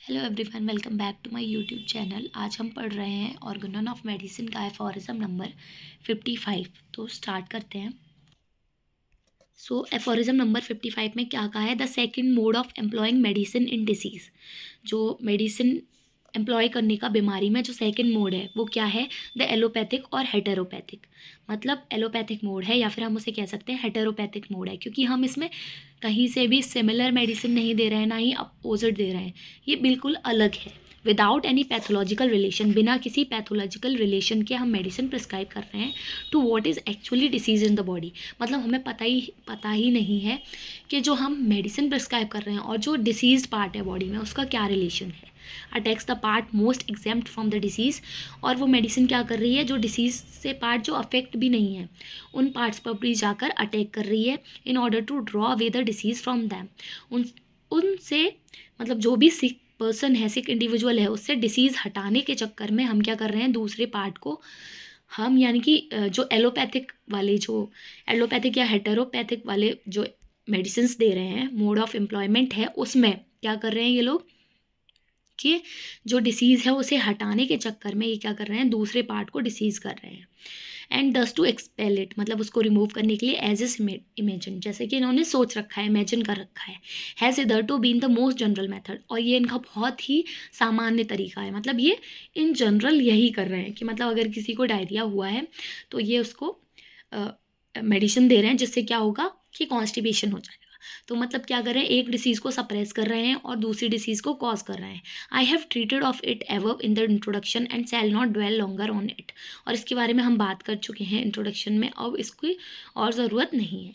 Hello everyone, welcome back to my YouTube channel. आज हम पढ़ रहे हैं ऑर्गेनन ऑफ मेडिसिन का एफोरिज्म नंबर 55। तो स्टार्ट करते हैं। एफोरिज्म नंबर 55 में क्या कहा है? The second mode of employing medicine in disease. जो मेडिसिन एम्प्लॉय करने का बीमारी में जो सेकंड मोड है वो क्या है? द एलोपैथिक और हेटेरोपैथिक। मतलब एलोपैथिक मोड है या फिर हम उसे कह सकते हैं हेटेरोपैथिक मोड है, क्योंकि हम इसमें कहीं से भी सिमिलर मेडिसिन नहीं दे रहे हैं, ना ही अपोजिट दे रहे हैं। ये बिल्कुल अलग है। विदाउट एनी पैथोलॉजिकल रिलेशन, बिना किसी पैथोलॉजिकल रिलेशन के हम मेडिसिन प्रिस्क्राइब कर रहे हैं to what is actually disease in the body. मतलब हमें पता ही नहीं है कि जो हम मेडिसिन प्रिस्क्राइब कर रहे हैं और जो डिसीज पार्ट है बॉडी में उसका क्या रिलेशन है। Attacks the part most exempt from the disease. और वो मेडिसिन क्या कर रही है? जो डिसीज से पार्ट जो अफेक्ट भी नहीं है उन पार्ट्स पर भी जाकर अटैक कर रही है in order to draw away the disease from them. उनसे मतलब जो भी सिक पर्सन है, सिक इंडिविजुअल है, उससे डिसीज़ हटाने के चक्कर में हम क्या कर रहे हैं? दूसरे पार्ट को हम यानी कि जो एलोपैथिक या हेटेरोपैथिक वाले जो मेडिसिन्स दे रहे हैं, मोड ऑफ एम्प्लॉयमेंट है, उसमें क्या कर रहे हैं ये लोग कि जो डिसीज़ है उसे हटाने के चक्कर में ये क्या कर रहे हैं? दूसरे पार्ट को डिसीज़ कर रहे हैं। एंड दस टू एक्सपेल इट, मतलब उसको रिमूव करने के लिए एज इज इमेजिन, जैसे कि इन्होंने सोच रखा है, इमेजिन कर रखा है। Has hitherto been the most general method, और ये इनका बहुत ही सामान्य तरीका है। मतलब ये इन जनरल यही कर रहे हैं कि मतलब अगर किसी को डायरिया हुआ है तो ये उसको मेडिसिन दे रहे हैं जिससे क्या होगा कि कॉन्स्टिपेशन हो जाएगा। तो मतलब क्या कर रहे हैं? एक डिसीज़ को सप्रेस कर रहे हैं और दूसरी डिसीज़ को कॉज कर रहे हैं। I have treated of it above in the introduction and shall not dwell longer on it. और इसके बारे में हम बात कर चुके हैं इंट्रोडक्शन में, अब इसकी और ज़रूरत नहीं है।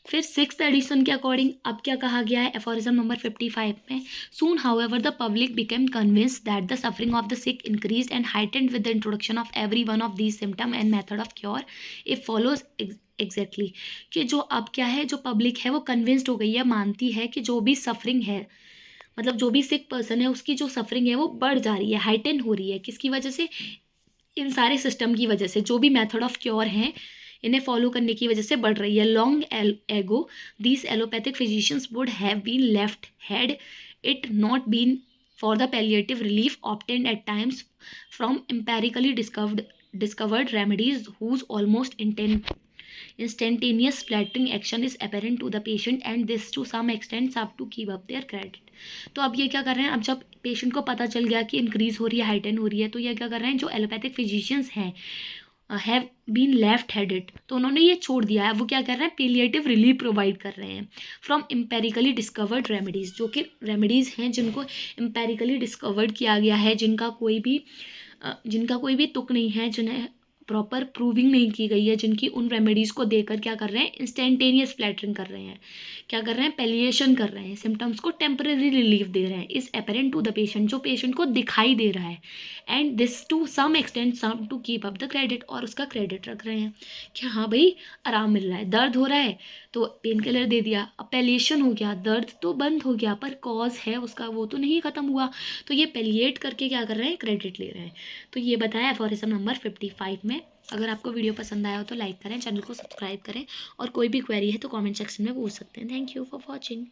फिर सिक्स्थ एडिशन के अकॉर्डिंग अब क्या कहा गया है एफोरिज्म नंबर 55 में? Soon however the public became convinced that the suffering of the sick increase and heightened with the introduction of every one of these symptom and method of cure if follows exactly. कि जो अब क्या है, जो public है वो convinced हो गई है, मानती है कि जो भी सफरिंग है, मतलब जो भी सिक पर्सन है उसकी जो सफरिंग है वो बढ़ जा रही है, हाइटेन हो रही है। किसकी वजह से? इन सारे सिस्टम की वजह से, जो भी मेथड ऑफ क्योर हैं इन्हें फॉलो करने की वजह से बढ़ रही है। Long ago these allopathic physicians would have been left had it not been for the palliative relief obtained at times from empirically discovered remedies whose almost instantaneous flattering action is apparent to the patient and this to some extent have to keep up their credit। तो अब ये क्या कर रहे हैं? अब जब patient को पता चल गया कि इंक्रीज हो रही है, हाइटेन हो रही है, तो ये क्या कर रहे हैं? जो एलोपैथिक फिजिशियंस हैं हैव बीन लेफ्ट हेडेड, तो उन्होंने ये छोड़ दिया है। वो क्या कर रहे हैं? पेलिएटिव रिलीफ प्रोवाइड कर रहे हैं फ्रॉम एम्पेरिकली डिस्कवर्ड रेमेडीज़, जो कि रेमेडीज़ हैं जिनको एम्पेरिकली डिस्कवर्ड किया गया है, जिनका कोई भी तुक नहीं है, जिन्हें प्रॉपर प्रूविंग नहीं की गई है, जिनकी उन रेमेडीज़ को देकर क्या कर रहे हैं? इंस्टेंटेनियस फ्लैटरिंग कर रहे हैं। क्या कर रहे हैं? पेलिएशन कर रहे हैं, सिम्टम्स को टेम्परेरी रिलीफ दे रहे हैं। Is apparent to the patient, जो पेशेंट को दिखाई दे रहा है। And this to some extent some to keep up the credit, और उसका क्रेडिट रख रहे हैं कि हाँ भाई आराम मिल रहा है। दर्द हो रहा है तो पेन किलर दे दिया, अब पेलिएशन हो गया, दर्द तो बंद हो गया, पर कॉज है उसका वो तो नहीं ख़त्म हुआ। तो ये पेलिएट करके क्या कर रहे हैं? क्रेडिट ले रहे हैं। तो ये बताया एफोरिज्म नंबर 55 में। अगर आपको वीडियो पसंद आया हो तो लाइक करें, चैनल को सब्सक्राइब करें, और कोई भी क्वेरी है तो कमेंट सेक्शन में पूछ सकते हैं। Thank you for watching.